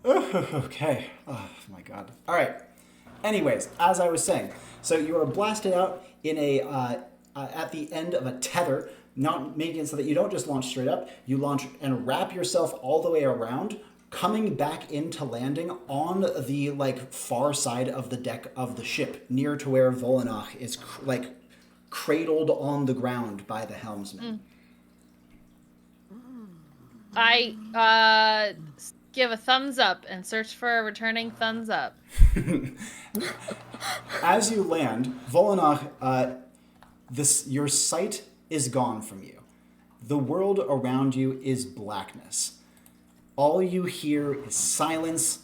Okay. Oh my god. All right. Anyways, as I was saying, so you are blasted out in at the end of a tether, not making it so that you don't just launch straight up. You launch and wrap yourself all the way around, coming back into landing on the far side of the deck of the ship, near to where Vollanoch is cradled on the ground by the helmsman. I give a thumbs up and search for a returning thumbs up. As you land, Vollanoch, your sight is gone from you. The world around you is blackness. All you hear is silence.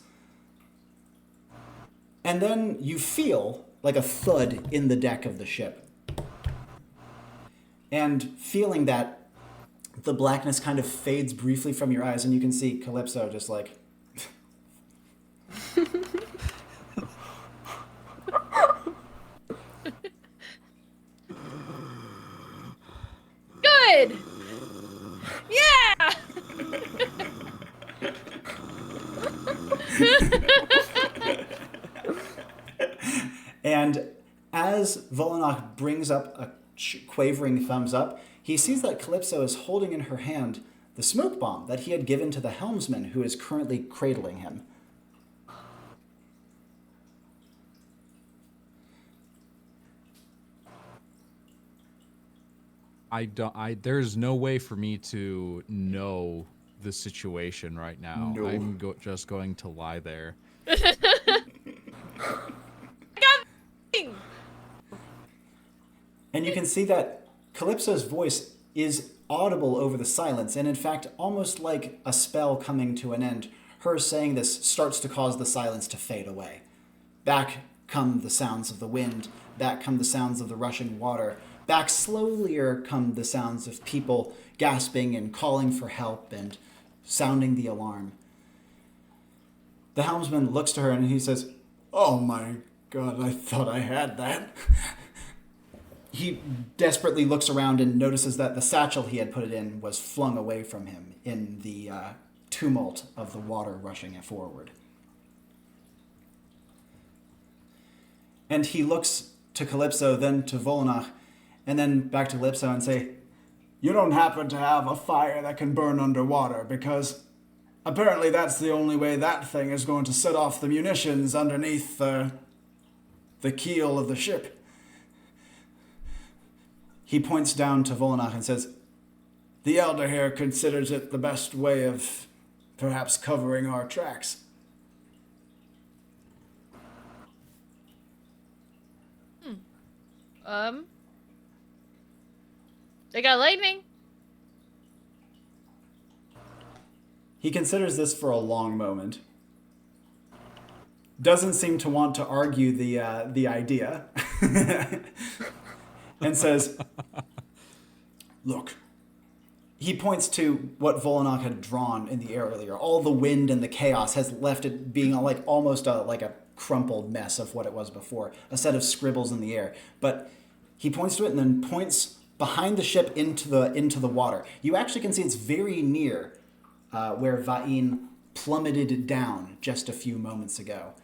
And then you feel like a thud in the deck of the ship. And feeling that, the blackness kind of fades briefly from your eyes, and you can see Calypso just like... Good! Yeah! And as Vollanoch brings up a quavering thumbs up, he sees that Calypso is holding in her hand the smoke bomb that he had given to the helmsman who is currently cradling him. There's no way for me to know the situation right now. No. I'm just going to lie there. And you can see that Calypso's voice is audible over the silence, and in fact, almost like a spell coming to an end, her saying this starts to cause the silence to fade away. Back come the sounds of the wind, back come the sounds of the rushing water, back slowlier come the sounds of people gasping and calling for help and sounding the alarm. The helmsman looks to her and he says, "Oh my god, I thought I had that." He desperately looks around and notices that the satchel he had put it in was flung away from him in the tumult of the water rushing it forward. And he looks to Calypso, then to Vollanoch, and then back to Calypso and say, "You don't happen to have a fire that can burn underwater, because apparently that's the only way that thing is going to set off the munitions underneath the keel of the ship." He points down to Vollanoch and says, "The elder here considers it the best way of perhaps covering our tracks." They got lightning. He considers this for a long moment. Doesn't seem to want to argue the idea. And says, "Look." He points to what Vollanoch had drawn in the air earlier. All the wind and the chaos has left it being almost like a crumpled mess of what it was before, a set of scribbles in the air. But he points to it and then points behind the ship into the water. You actually can see it's very near where Va'in plummeted down just a few moments ago.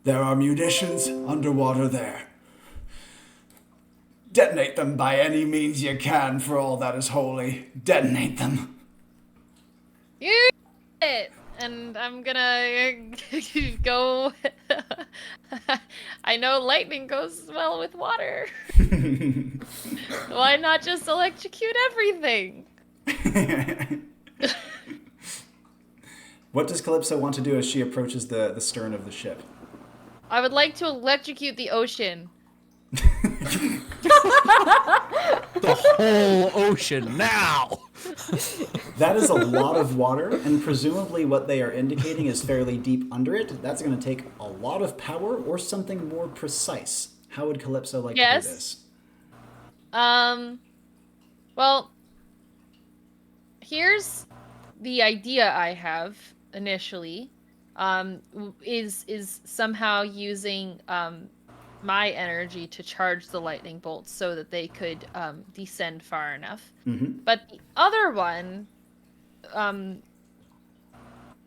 "There are munitions underwater there. Detonate them by any means you can, for all that is holy. Detonate them." You it. And I'm gonna go. I know lightning goes well with water. Why not just electrocute everything? What does Calypso want to do as she approaches the stern of the ship? I would like to electrocute the ocean. The whole ocean now! That is a lot of water, and presumably what they are indicating is fairly deep under it. That's going to take a lot of power or something more precise. How would Calypso like to do this? Well, here's the idea I have initially. Is somehow using my energy to charge the lightning bolts so that they could descend far enough. Mm-hmm. But the other one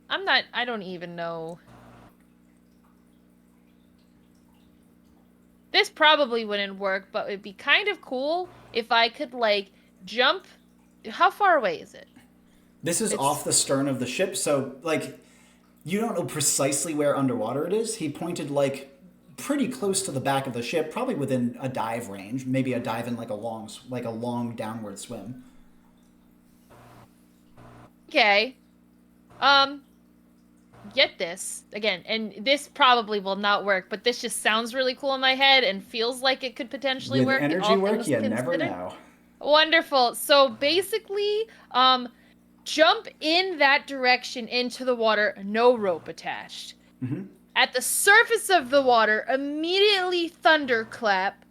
I don't even know. This probably wouldn't work, but it'd be kind of cool if I could, like, jump. How far away is it? This is It's off the stern of the ship, so, like, you don't know precisely where underwater it is. He pointed, like, pretty close to the back of the ship, probably within a dive range. Maybe a dive in, like, a long downward swim. okay. Get this again, and this probably will not work, but this just sounds really cool in my head and feels like it could potentially With work. energy All work, things you never considered. know. Wonderful. So basically, jump in that direction into the water, no rope attached. Mm-hmm. At the surface of the water, immediately thunderclap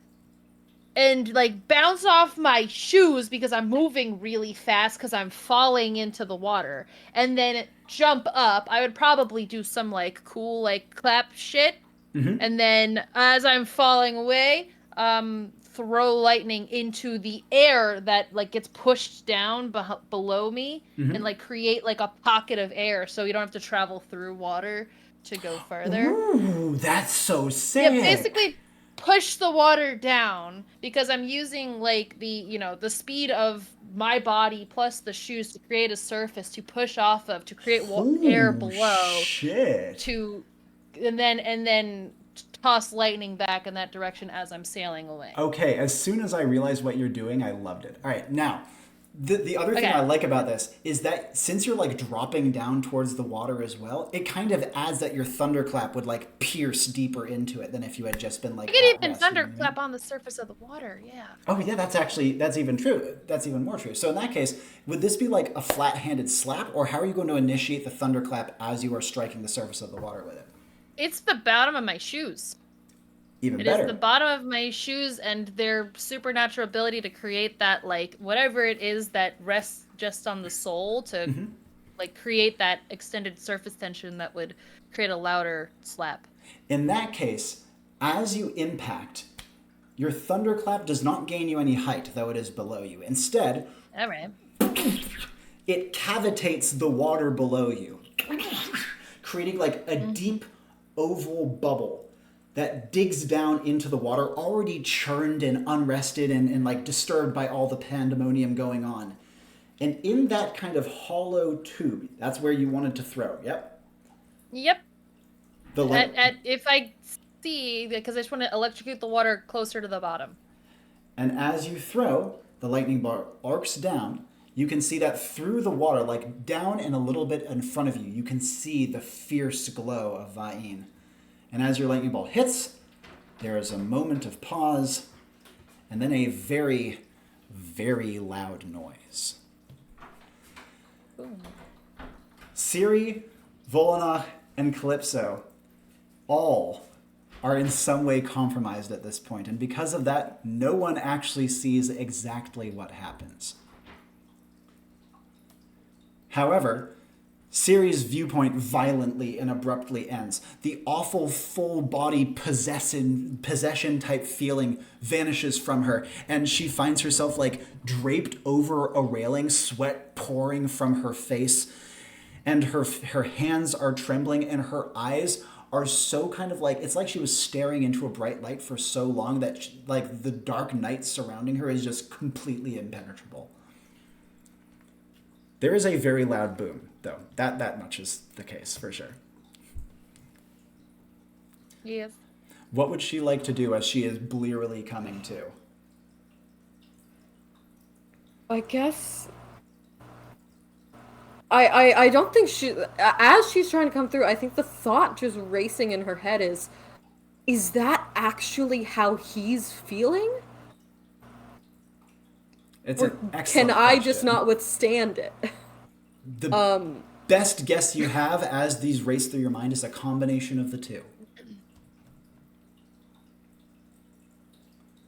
and, like, bounce off my shoes because I'm moving really fast because I'm falling into the water. And then jump up. I would probably do some, like, cool, like, clap shit. Mm-hmm. And then as I'm falling away, throw lightning into the air that, like, gets pushed down below me, Mm-hmm. and, like, create, like, a pocket of air so you don't have to travel through water to go further. Ooh, that's so sick. Yeah, basically push the water down because I'm using, like, the speed of my body plus the shoes to create a surface to push off of, to create air below, shit. and then toss lightning back in that direction as I'm sailing away. Okay, as soon as I realized what you're doing, I loved it. All right, now, the other thing Okay. I like about this is that since you're, like, dropping down towards the water as well, it kind of adds that your thunderclap would, like, pierce deeper into it than if you had just been, like, I could at even rest, you know what I mean? thunderclap on the surface of the water, yeah. Oh, yeah, that's even true. That's even more true. So in that case, would this be like a flat-handed slap, or how are you going to initiate the thunderclap as you are striking the surface of the water with it? It's the bottom of my shoes. Even It better. is the bottom of my shoes and their supernatural ability to create that, like, whatever it is that rests just on the sole to, like, create that extended surface tension that would create a louder slap. In that case, as you impact, your thunderclap does not gain you any height, though it is below you. Instead, All right. it cavitates the water below you, creating, like, a deep oval bubble that digs down into the water, already churned and unrested and like disturbed by all the pandemonium going on. And in that kind of hollow tube, that's where you wanted to throw. Yep. Yep. The If I see, because I just want to electrocute the water closer to the bottom. And as you throw, the lightning bar arcs down. You can see that through the water, like down and a little bit in front of you, you can see the fierce glow of Va'in. And as your lightning ball hits, there is a moment of pause, and then a very, very loud noise. Ooh. Siri, Vollanoch, and Calypso all are in some way compromised at this point, and because of that, no one actually sees exactly what happens. However, Siri's viewpoint violently and abruptly ends. The awful full body possession type feeling vanishes from her, and she finds herself, like, draped over a railing, sweat pouring from her face, and her hands are trembling, and her eyes are so kind of like, it's like she was staring into a bright light for so long that like the dark night surrounding her is just completely impenetrable. There is a very loud boom, though. That much is the case, for sure. Yes. What would she like to do as she is blearily coming to? I guess... I don't think she... As she's trying to come through, I think the thought just racing in her head is that actually how he's feeling? It's Or an excellent can I question. just not withstand it? The best guess you have as these race through your mind is a combination of the two.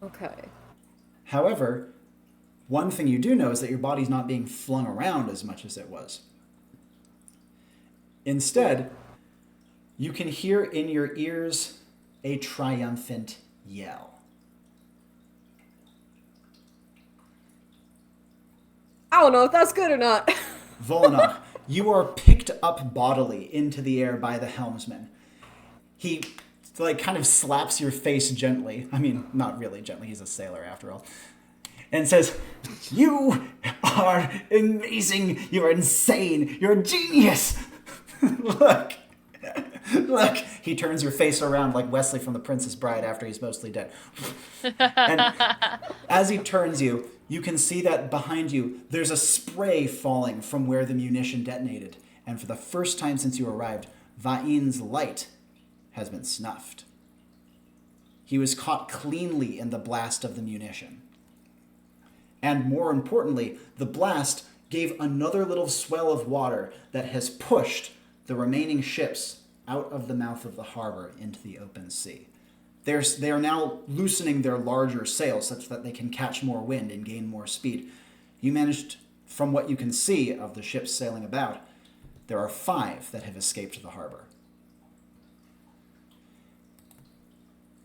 Okay. However, one thing you do know is that your body's not being flung around as much as it was. Instead, you can hear in your ears a triumphant yell. I don't know if that's good or not. Vollanoch, you are picked picked up bodily into the air by the helmsman. He kind of slaps your face gently. I mean, not really gently. He's a sailor after all. And says, "You are amazing. You're insane. You're a genius. Look. Look." He turns your face around like Wesley from The Princess Bride after he's mostly dead. And as he turns you, you can see that behind you, there's a spray falling from where the munition detonated. And for the first time since you arrived, Va'in's light has been snuffed. He was caught cleanly in the blast of the munition. And more importantly, the blast gave another little swell of water that has pushed the remaining ships out of the mouth of the harbor into the open sea. They are now loosening their larger sails such that they can catch more wind and gain more speed. You managed, from what you can see of the ships sailing about, there are 5 that have escaped the harbor.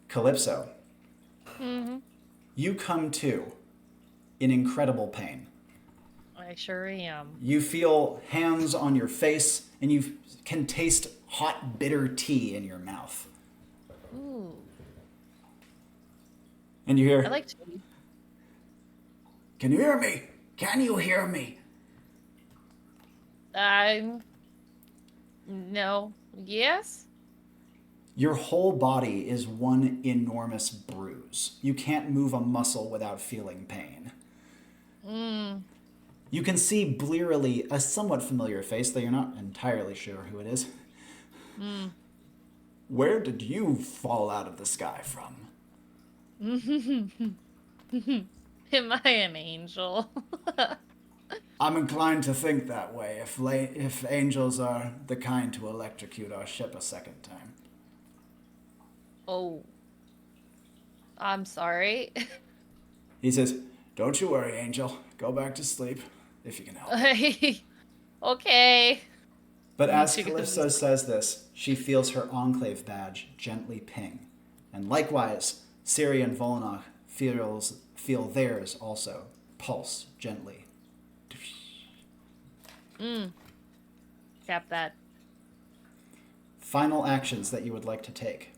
Calypso, you come to in incredible pain. I sure am. You feel hands on your face, and you can taste hot, bitter tea in your mouth. Ooh. And you hear, I like tea. "Can you hear me? Can you hear me?" No. Yes? Your whole body is one enormous bruise. You can't move a muscle without feeling pain. You can see blearily a somewhat familiar face, though you're not entirely sure who it is. Where did you fall out of the sky from? Am I an angel? I'm inclined to think that way, if angels are the kind to electrocute our ship a second time. Oh. I'm sorry. He says, "Don't you worry, Angel. Go back to sleep, if you can help." Okay. But as Calypso says this, she feels her Enclave badge gently ping. And likewise, Siri and Vollanoch feel theirs also pulse gently. Tap that. Final actions that you would like to take.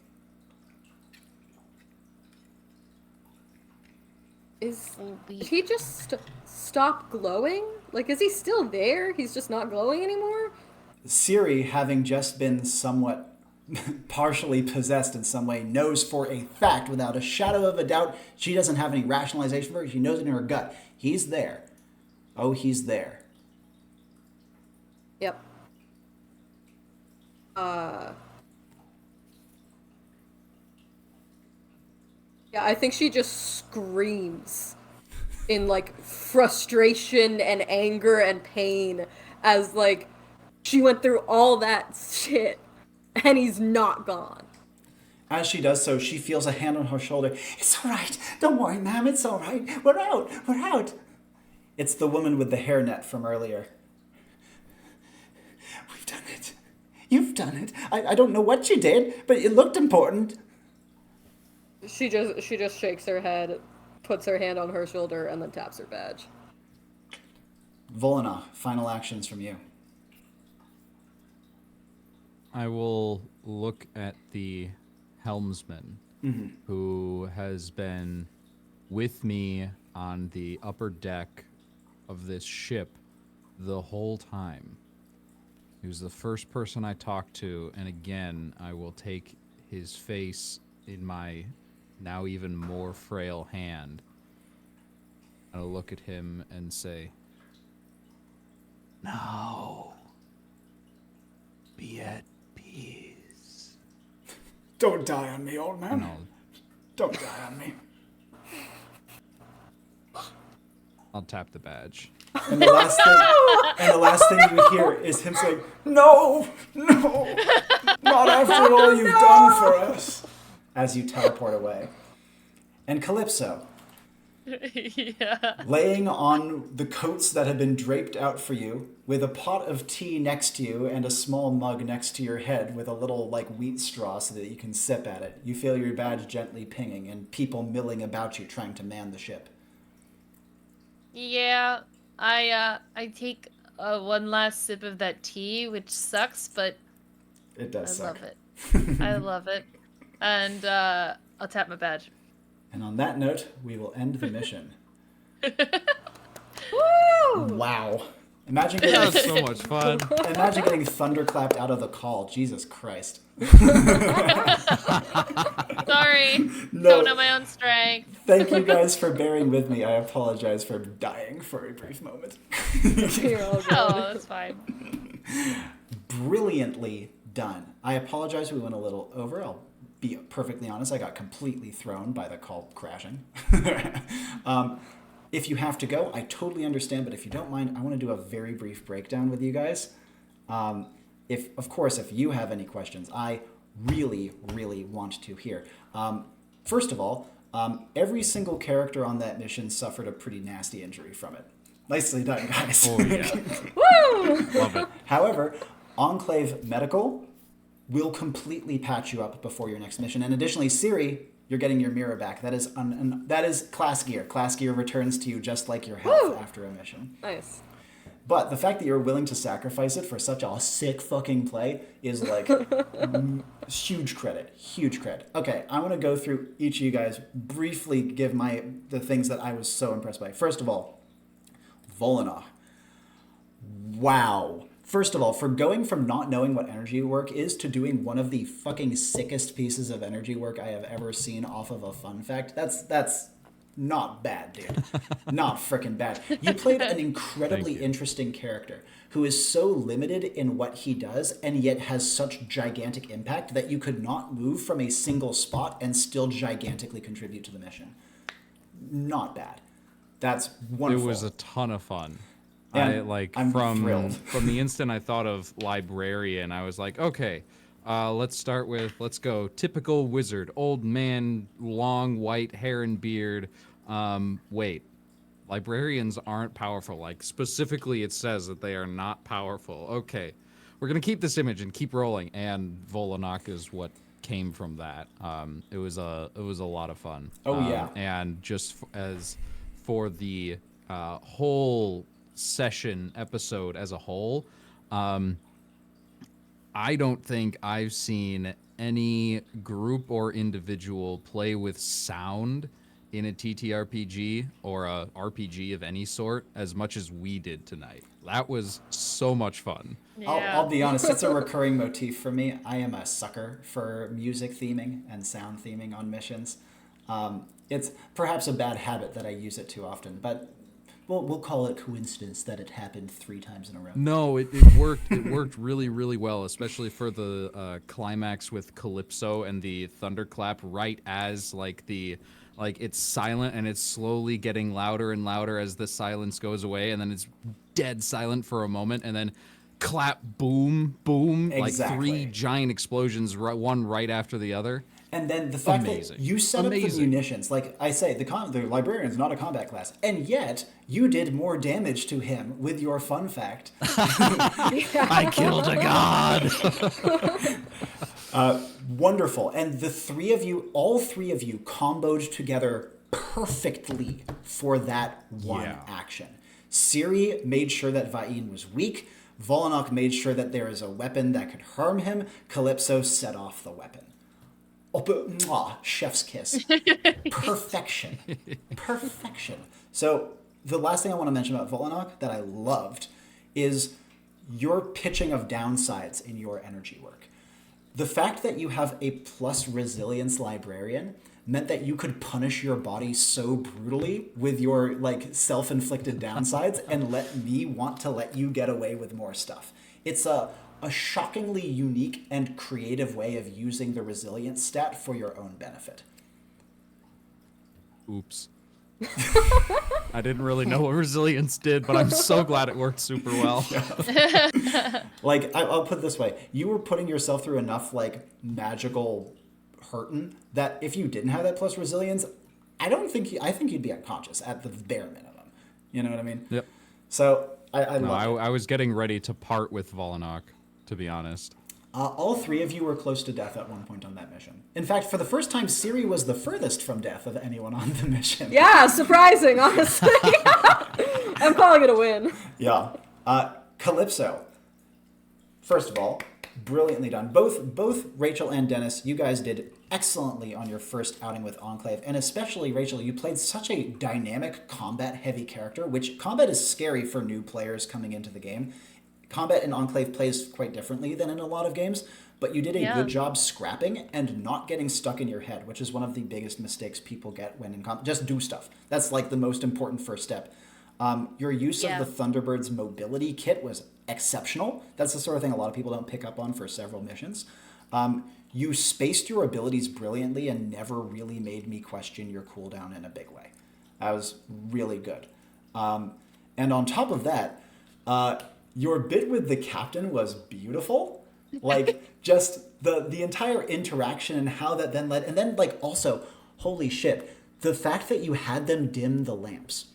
Did he just stop glowing? Like, is he still there? He's just not glowing anymore? Siri, having just been somewhat partially possessed in some way, knows for a fact, without a shadow of a doubt, she doesn't have any rationalization for it. She knows it in her gut. He's there. Oh, he's there. Yep. Yeah, I think she just screams in, like, frustration and anger and pain as, like, she went through all that shit and he's not gone. As she does so, she feels a hand on her shoulder. "It's all right. Don't worry, ma'am. It's all right. We're out. We're out." It's the woman with the hairnet from earlier. "We've done it. You've done it. I don't know what you did, but it looked important." She just shakes her head, puts her hand on her shoulder, and then taps her badge. Vollanoch, final actions from you. I will look at the helmsman who has been with me on the upper deck of this ship the whole time. He was the first person I talked to, and again, I will take his face in my now even more frail hand. I'll look at him and say, "Now, be at peace." Don't die on me, old man. No, Don't die on me. I'll tap the badge. And the last thing you hear is him saying, "No, no, not after all you've done for us," as you teleport away. And Calypso, Yeah. laying on the coats that have been draped out for you, with a pot of tea next to you and a small mug next to your head with a little wheat straw so that you can sip at it. You feel your badge gently pinging and people milling about you trying to man the ship. Yeah, I take one last sip of that tea, which sucks, but It does I suck. love it. I love it. And I'll tap my badge. And on that note, we will end the mission. Woo! Wow. Imagine That was getting, so much fun. imagine getting thunderclapped out of the call. Jesus Christ. Sorry. No. Don't know my own strength. Thank you guys for bearing with me. I apologize for dying for a brief moment. You're all good. Oh, that's fine. Brilliantly done. I apologize we went a little over. I'll be perfectly honest. I got completely thrown by the call crashing. If you have to go, I totally understand, but if you don't mind, I want to do a very brief breakdown with you guys. If you have any questions, I really, really want to hear. First of all, every single character on that mission suffered a pretty nasty injury from it. Nicely done, guys. Oh, yeah. Woo! Love it. However, Enclave Medical will completely patch you up before your next mission. And additionally, Siri, you're getting your mirror back. That is class gear. Class gear returns to you just like your health Woo! after a mission. Nice. But the fact that you're willing to sacrifice it for such a sick fucking play is like huge credit. Huge credit. Okay, I want to go through each of you guys, briefly give the things that I was so impressed by. First of all, Vollanoch. Wow. First of all, for going from not knowing what energy work is to doing one of the fucking sickest pieces of energy work I have ever seen off of a fun fact, that's not bad, dude. Not freaking bad. You played an incredibly interesting character who is so limited in what he does and yet has such gigantic impact that you could not move from a single spot and still gigantically contribute to the mission. Not bad. That's wonderful. It was a ton of fun. And I'm thrilled. From the instant I thought of librarian, I was like, okay, let's go typical wizard, old man, long white hair and beard. Wait, librarians aren't powerful. Like specifically, it says that they are not powerful. Okay, we're gonna keep this image and keep rolling. And Vollanoch is what came from that. It was a lot of fun. Oh, yeah. And just as for the whole session episode as a whole, I don't think I've seen any group or individual play with sound in a TTRPG or a RPG of any sort as much as we did tonight. That was so much fun. Yeah. I'll be honest, it's a recurring motif for me. I am a sucker for music theming and sound theming on missions. It's perhaps a bad habit that I use it too often, but we'll call it coincidence that it happened 3 times in a row. No, it worked. It worked really, really well, especially for the climax with Calypso and the thunderclap right as it's silent and it's slowly getting louder and louder as the silence goes away, and then it's dead silent for a moment, and then clap, boom, boom, Exactly. like 3 giant explosions, one right after the other. And then the fact Amazing. that you set up the Amazing. munitions, like I say, the librarian is not a combat class, and yet you did more damage to him with your fun fact. I killed a god. Wonderful. And all three of you comboed together perfectly for that one action. Siri made sure that Va'in was weak. Vollanoch made sure that there is a weapon that could harm him. Calypso set off the weapon. Oh, but chef's kiss. Perfection. Perfection. So the last thing I want to mention about Vollanoch that I loved is your pitching of downsides in your energy work. The fact that you have a plus resilience librarian meant that you could punish your body so brutally with your self-inflicted downsides and let me want to let you get away with more stuff. It's a shockingly unique and creative way of using the resilience stat for your own benefit. Oops. I didn't really know what resilience did, but I'm so glad it worked super well. I'll put it this way. You were putting yourself through enough magical hurting that if you didn't have that plus resilience, I think you'd be unconscious at the bare minimum. You know what I mean? Yep. So I was getting ready to part with Vollanoch, to be honest. All 3 of you were close to death at one point on that mission. In fact, for the first time, Siri was the furthest from death of anyone on the mission. Yeah, surprising, honestly. I'm calling it a win. Yeah. Calypso. First of all, brilliantly done. Both Rachel and Dennis, you guys did excellently on your first outing with Enclave, and especially Rachel, you played such a dynamic combat-heavy character, which combat is scary for new players coming into the game. Combat in Enclave plays quite differently than in a lot of games, but you did a good job scrapping and not getting stuck in your head, which is one of the biggest mistakes people get when in combat. Just do stuff. That's like the most important first step. Your use of the Thunderbird's mobility kit was exceptional. That's the sort of thing a lot of people don't pick up on for several missions. You spaced your abilities brilliantly and never really made me question your cooldown in a big way. That was really good. And on top of that, your bit with the captain was beautiful. Like, just the entire interaction and how that then led. And then, like, also, holy shit, the fact that you had them dim the lamps.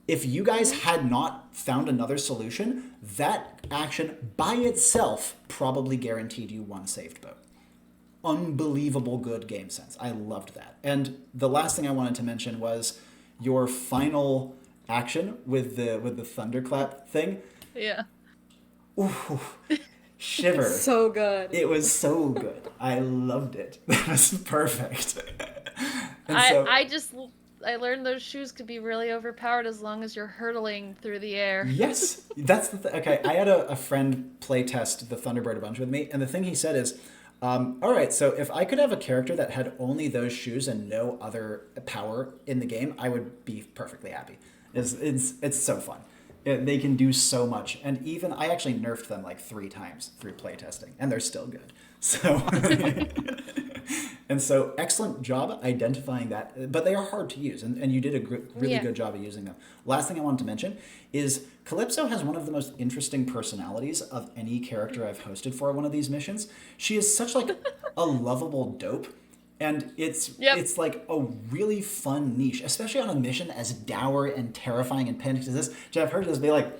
If you guys had not found another solution, that action by itself probably guaranteed you one saved boat. Unbelievable good game sense. I loved that. And the last thing I wanted to mention was your final action with the thunderclap thing. Yeah. Ooh, shiver. So good. It was so good. I loved it. That was perfect. And I learned those shoes could be really overpowered as long as you're hurtling through the air. Yes, that's the thing. Okay, I had a friend play test the Thunderbird a bunch with me, and the thing he said is, all right, so if I could have a character that had only those shoes and no other power in the game, I would be perfectly happy. It's so fun. They can do so much, and even I actually nerfed them like 3 times through playtesting, and they're still good. So, and so excellent job identifying that, but they are hard to use, and you did a really good job of using them. Last thing I wanted to mention is Calypso has one of the most interesting personalities of any character I've hosted for one of these missions. She is such like a lovable dope. And it's like a really fun niche, especially on a mission as dour and terrifying and panicked as this. To have her just be like,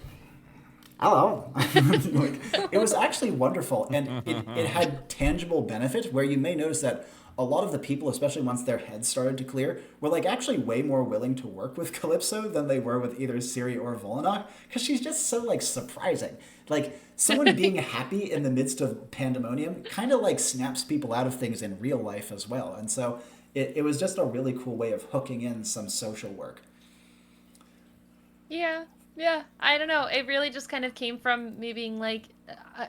hello. Like, it was actually wonderful. And it had tangible benefit where you may notice that a lot of the people, especially once their heads started to clear, were like actually way more willing to work with Calypso than they were with either Siri or Vollanoch, because she's just so like surprising. Like, someone being happy in the midst of pandemonium kind of like snaps people out of things in real life as well. And so it was just a really cool way of hooking in some social work. Yeah. I don't know. It really just kind of came from me being like,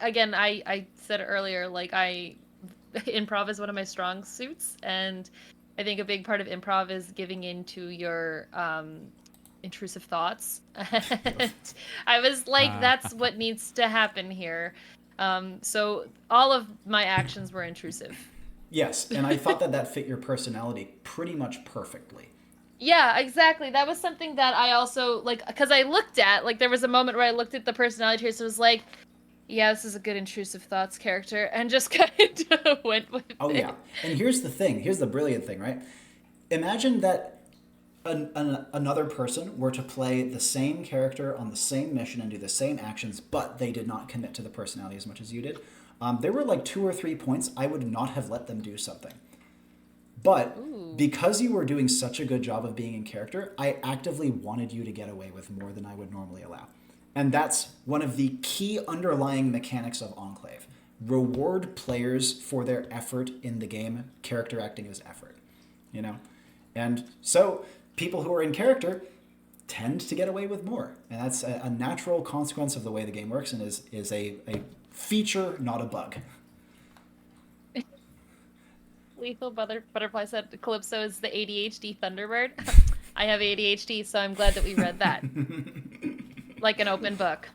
again, I said it earlier, like improv is one of my strong suits. And I think a big part of improv is giving into your intrusive thoughts. And I was like, that's what needs to happen here. So all of my actions were intrusive. Yes, and I thought that fit your personality pretty much perfectly. Yeah, exactly. That was something that I also, like, because I looked at, like, there was a moment where I looked at the personality traits and was like, yeah, this is a good intrusive thoughts character, and just kind of went with it. Oh, yeah. And here's the thing. Here's the brilliant thing, right? Imagine that another person were to play the same character on the same mission and do the same actions, but they did not commit to the personality as much as you did. There were like 2 or 3 points I would not have let them do something. But because you were doing such a good job of being in character, I actively wanted you to get away with more than I would normally allow. And that's one of the key underlying mechanics of Enclave. Reward players for their effort in the game. Character acting is effort, you know? And so people who are in character tend to get away with more. And that's a natural consequence of the way the game works and is a feature, not a bug. Lethal Butterfly said Calypso is the ADHD Thunderbird. I have ADHD, so I'm glad that we read that. Like an open book.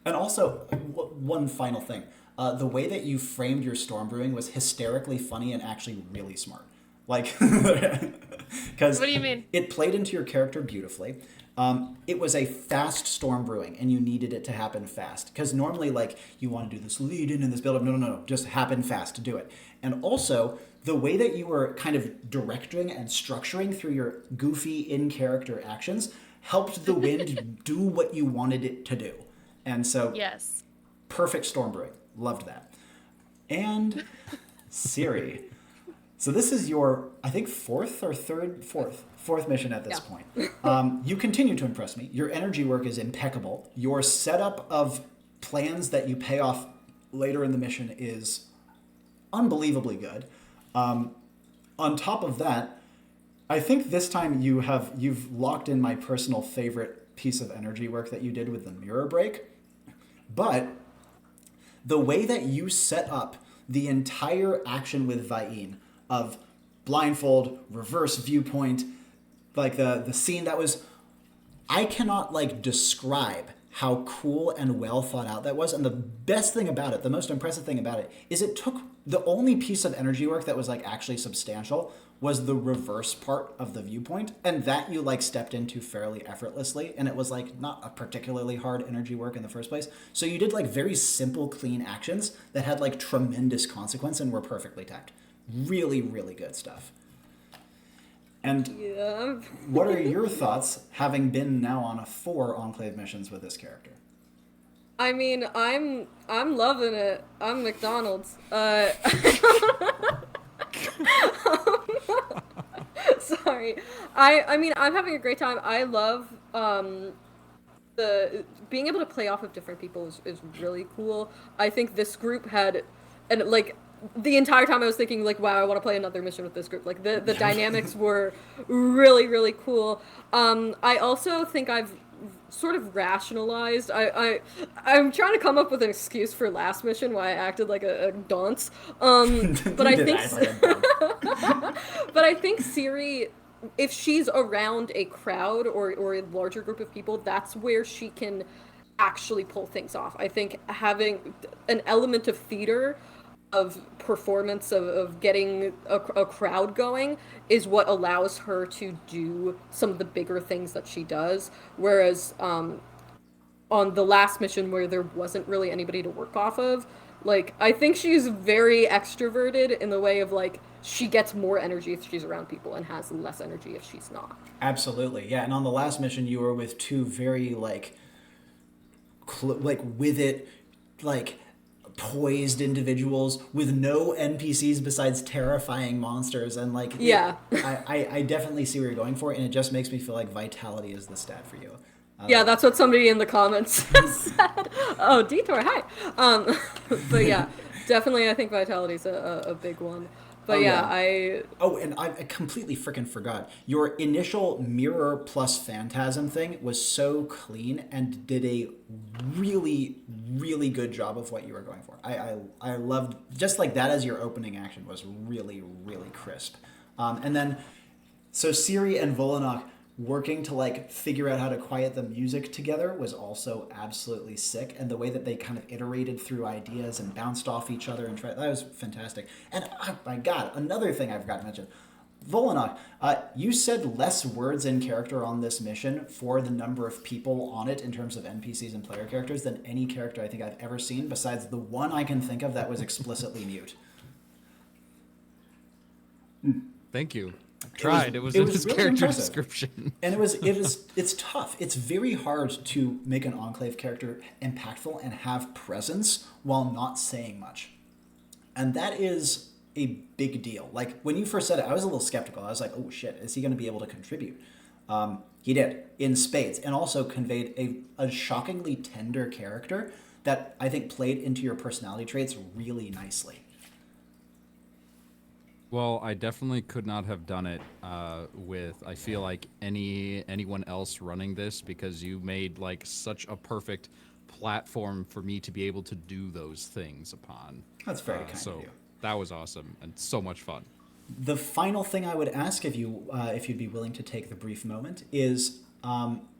And also, one final thing. The way that you framed your storm brewing was hysterically funny and actually really smart. Like, because what do you mean? It played into your character beautifully. It was a fast storm brewing, and you needed it to happen fast. Because normally, like, you want to do this lead in and this build up. No. Just happen fast to do it. And also, the way that you were kind of directing and structuring through your goofy in-character actions helped the wind do what you wanted it to do. And so, yes, perfect storm brewing. Loved that. And Siri. So this is your, I think, fourth mission at this point. You continue to impress me. Your energy work is impeccable. Your setup of plans that you pay off later in the mission is unbelievably good. On top of that, I think this time you've locked in my personal favorite piece of energy work that you did with the mirror break. But the way that you set up the entire action with Vain of blindfold, reverse viewpoint, like the scene that was, I cannot like describe how cool and well thought out that was. And the best thing about it, the most impressive thing about it, is it took the only piece of energy work that was like actually substantial was the reverse part of the viewpoint, and that you like stepped into fairly effortlessly, and it was like not a particularly hard energy work in the first place. So you did like very simple, clean actions that had like tremendous consequence and were perfectly timed. Really, really good stuff. And what are your thoughts, having been now on 4 Enclave missions with this character? I mean, I'm loving it. I'm McDonald's. Sorry. I mean, I'm having a great time. I love the being able to play off of different people is really cool. I think this group had, and like the entire time I was thinking like, wow, I want to play another mission with this group. Like the dynamics were really, really cool. I also think I've sort of rationalized. I'm trying to come up with an excuse for last mission why I acted like a dunce. But I think but I think Siri, if she's around a crowd or a larger group of people, that's where she can actually pull things off. I think having an element of theater, of performance, of getting a crowd going is what allows her to do some of the bigger things that she does. Whereas on the last mission where there wasn't really anybody to work off of, like, I think she's very extroverted in the way of like, she gets more energy if she's around people and has less energy if she's not. Absolutely, yeah. And on the last mission, you were with 2 very like with it, like poised individuals with no NPCs besides terrifying monsters, and like I definitely see what you're going for, and it just makes me feel like vitality is the stat for you. Yeah, that's what somebody in the comments said. Oh, Detour, hi. But yeah, definitely I think vitality's a big one. But and I completely freaking forgot. Your initial mirror plus phantasm thing was so clean and did a really, really good job of what you were going for. I loved, just like that as your opening action was really, really crisp. And then, so Siri and Vollanoch working to like figure out how to quiet the music together was also absolutely sick, and the way that they kind of iterated through ideas and bounced off each other and that was fantastic. And oh my god, another thing I forgot to mention, Vollanoch, you said less words in character on this mission for the number of people on it in terms of NPCs and player characters than any character I think I've ever seen, besides the one I can think of that was explicitly mute. Thank you. Tried. It was in his really character impressive. Description. And it's tough. It's very hard to make an Enclave character impactful and have presence while not saying much. And that is a big deal. Like, when you first said it, I was a little skeptical. I was like, oh shit, is he going to be able to contribute? He did, in spades, and also conveyed a shockingly tender character that I think played into your personality traits really nicely. Well, I definitely could not have done it with, I feel like, anyone else running this, because you made like such a perfect platform for me to be able to do those things upon. That's very kind of you. That was awesome and so much fun. The final thing I would ask of you, if you'd be willing to take the brief moment, is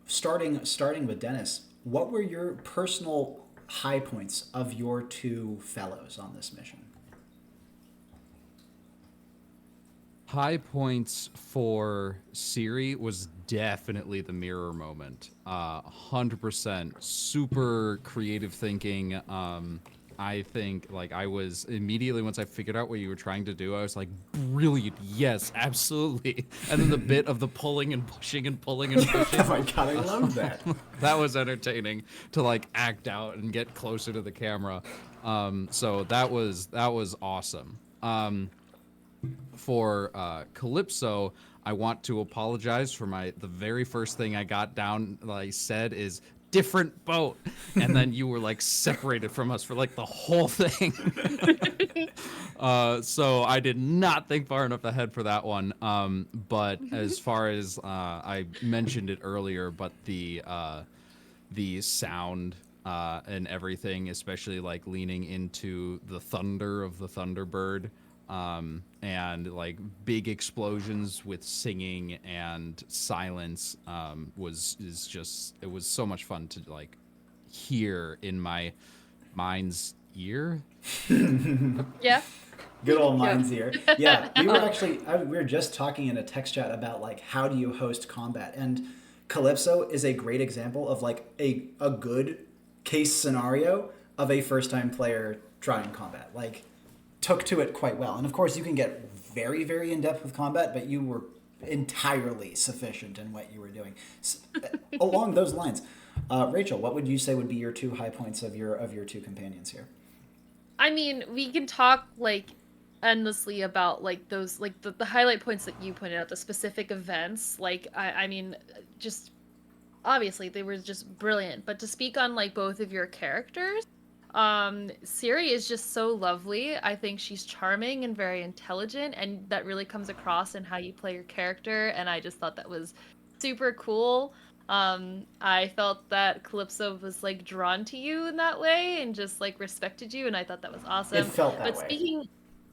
starting with Dennis. What were your personal high points of your 2 fellows on this mission? High points for Siri was definitely the mirror moment. 100% super creative thinking. I think like I was immediately, once I figured out what you were trying to do, I was like, brilliant, yes, absolutely. And then the bit of the pulling and pushing and pulling and pushing. Oh my god, I love that. That was entertaining to like act out and get closer to the camera. So that was awesome. for Calypso, I want to apologize for the very first thing I got down. I said is different boat, and then you were like separated from us for like the whole thing. So I did not think far enough ahead for that one. But as far as I mentioned it earlier, but the sound and everything, especially like leaning into the thunder of the Thunderbird, and like big explosions with singing and silence, it was so much fun to like hear in my mind's ear. Yeah. Good old mind's ear. Yeah, we were actually we were just talking in a text chat about like how do you host combat, and Calypso is a great example of like a good case scenario of a first time player trying combat. Like took to it quite well. And of course you can get very, very in depth with combat, but you were entirely sufficient in what you were doing. Along those lines, Rachel, what would you say would be your 2 high points of your 2 companions here? I mean, we can talk like endlessly about like those like the highlight points that you pointed out, the specific events. Like I mean, just obviously they were just brilliant. But to speak on like both of your characters, Siri is just so lovely. I think she's charming and very intelligent, and that really comes across in how you play your character, and I just thought that was super cool. I felt that Calypso was like drawn to you in that way and just like respected you, and I thought that was awesome. It felt that But way. speaking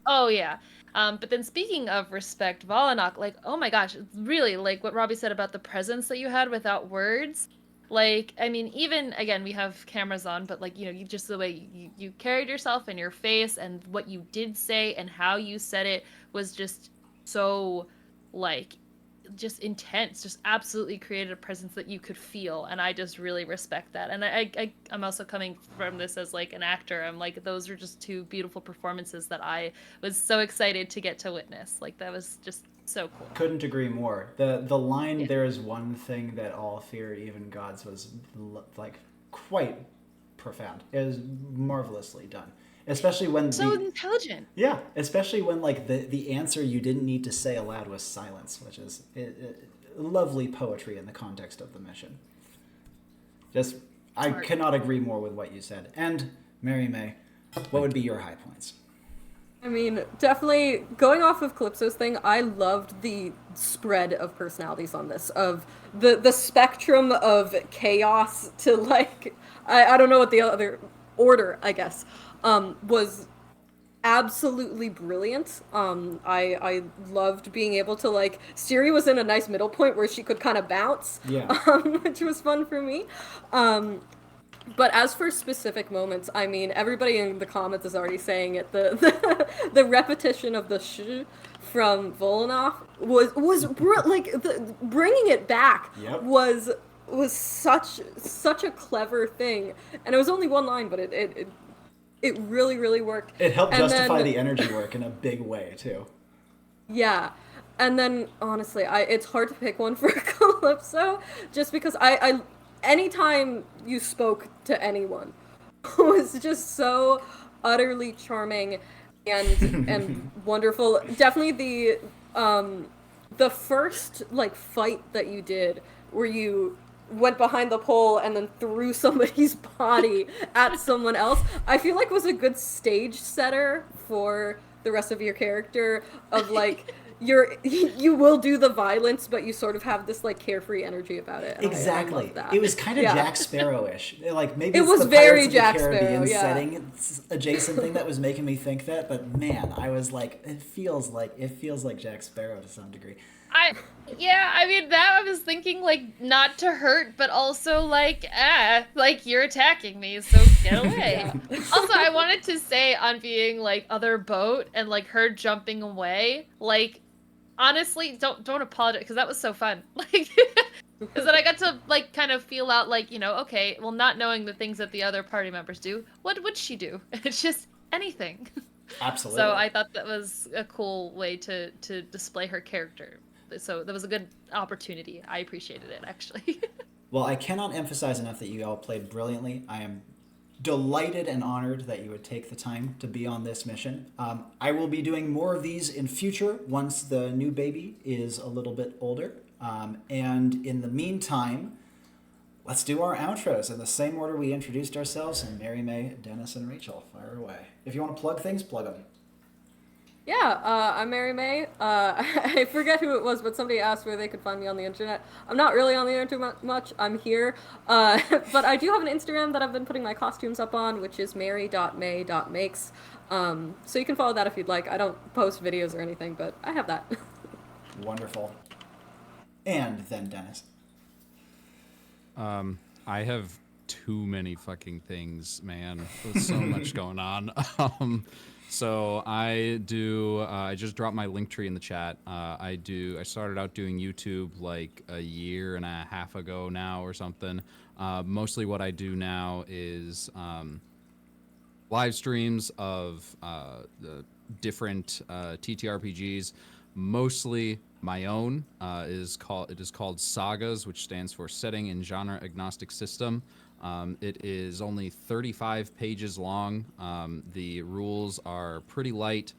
Oh yeah. But then speaking of respect, Vollanoch, like, oh my gosh, it's really like what Robbie said about the presence that you had without words. Like, I mean, even again, we have cameras on, but like, you know, you just the way you carried yourself and your face and what you did say and how you said it was just so like just intense, just absolutely created a presence that you could feel, and I just really respect that. And I'm also coming from this as like an actor. I'm like, those are just 2 beautiful performances that I was so excited to get to witness. Like that was just so cool. Couldn't agree more. The line "there is one thing that all fear, even gods" was like quite profound. It was marvelously done. Especially when so intelligent. Yeah, especially when like the answer you didn't need to say aloud was silence, which is lovely poetry in the context of the mission. Just I cannot agree more with what you said. And Mary May, what would be your high points? I mean, definitely going off of Calypso's thing, I loved the spread of personalities on this, of the spectrum of chaos to like I don't know what the other order, I guess, was absolutely brilliant. I loved being able to like Siri was in a nice middle point where she could kind of bounce, Yeah. Which was fun for me. But as for specific moments, I mean, everybody in the comments is already saying it. The repetition of the sh from Vollanoch was bringing it back. Yep. was such a clever thing, and it was only one line, but it really worked. It helped And justify then, the energy work in a big way too. yeah. And then honestly, it's hard to pick one for Calypso, just because I anytime you spoke to anyone was just so utterly charming and wonderful. Definitely the first like fight that you did where you went behind the pole and then threw somebody's body at someone else, I feel like was a good stage setter for the rest of your character of like you will do the violence, but you sort of have this like carefree energy about it. And Exactly. I love that. It was kind of Yeah. Jack Sparrow-ish. Like maybe It it's was the very Pirates of the Jack Caribbean Sparrow, yeah. setting, it's adjacent thing that was making me think that. But man, I was like, it feels like Jack Sparrow to some degree. I mean that I was thinking like not to hurt, but also like like you're attacking me, so get away. Also, I wanted to say on being like other boat and like her jumping away, like honestly, don't apologize because that was so fun. Like because then I got to like kind of feel out like, you know, okay, well, not knowing the things that the other party members do, what would she do? It's just anything. Absolutely. So I thought that was a cool way to display her character. So that was a good opportunity. I appreciated it, actually. Well, I cannot emphasize enough that you all played brilliantly. I am delighted and honored that you would take the time to be on this mission. I will be doing more of these in future once the new baby is a little bit older. And in the meantime, let's do our outros in the same order we introduced ourselves. And Mary May, Dennis, and Rachel, fire away. If you want to plug things, plug them. Yeah, I'm Mary May. I forget who it was, but somebody asked where they could find me on the internet. I'm not really on the internet much. I'm here. But I do have an Instagram that I've been putting my costumes up on, which is mary.may.makes. So you can follow that if you'd like. I don't post videos or anything, but I have that. Wonderful. And then Dennis. I have too many fucking things, man. There's so much going on. So I just dropped my link tree in the chat. I started out doing YouTube like a year and a half ago now or something. Mostly what I do now is live streams of the different TTRPGs, mostly my own. It is called Sagas, which stands for Setting and Genre Agnostic System. It is only 35 pages long. The rules are pretty light,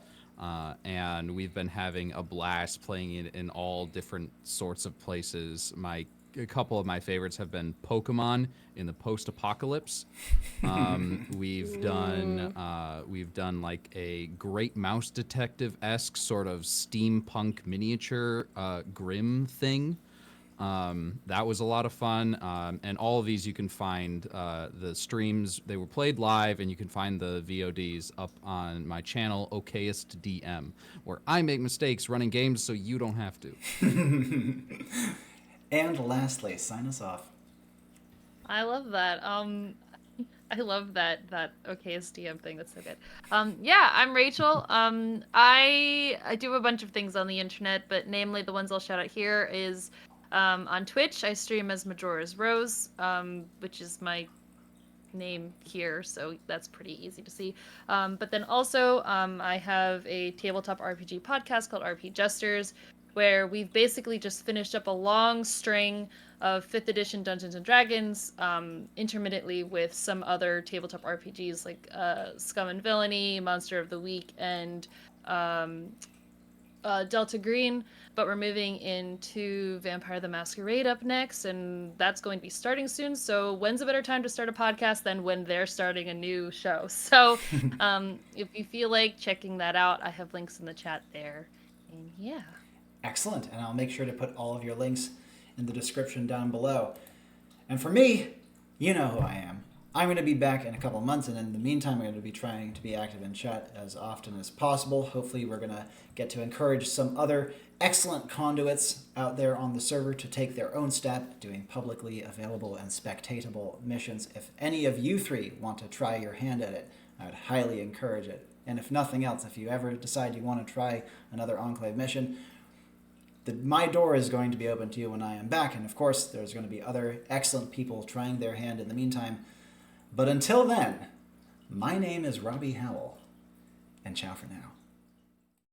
and we've been having a blast playing it in all different sorts of places. A couple of my favorites have been Pokemon in the post-apocalypse. We've done like a Great Mouse Detective-esque sort of steampunk miniature Grimm thing. That was a lot of fun, and all of these you can find the streams. They were played live, and you can find the VODs up on my channel, Okayest DM, where I make mistakes running games so you don't have to. And lastly, sign us off. I love that. I love that okay DM thing. That's so good. Yeah, I'm Rachel. I do a bunch of things on the internet, but namely the ones I'll shout out here is on Twitch. I stream as MajorasRose, which is my name here, so that's pretty easy to see. But then also I have a tabletop RPG podcast called RP Jesters, where we've basically just finished up a long string of 5th edition Dungeons & Dragons, intermittently with some other tabletop RPGs like Scum and Villainy, Monster of the Week, and Delta Green, but we're moving into Vampire the Masquerade up next, and that's going to be starting soon. So when's a better time to start a podcast than when they're starting a new show? So if you feel like checking that out, I have links in the chat there. And yeah. Excellent, and I'll make sure to put all of your links in the description down below. And for me, you know who I am. I'm going to be back in a couple of months, and in the meantime, I'm going to be trying to be active in chat as often as possible. Hopefully, we're going to get to encourage some other excellent conduits out there on the server to take their own step, doing publicly available and spectatable missions. If any of you three want to try your hand at it, I would highly encourage it. And if nothing else, if you ever decide you want to try another Enclave mission, my door is going to be open to you when I am back, and of course, there's going to be other excellent people trying their hand in the meantime. But until then, my name is Robbie Howell, and ciao for now.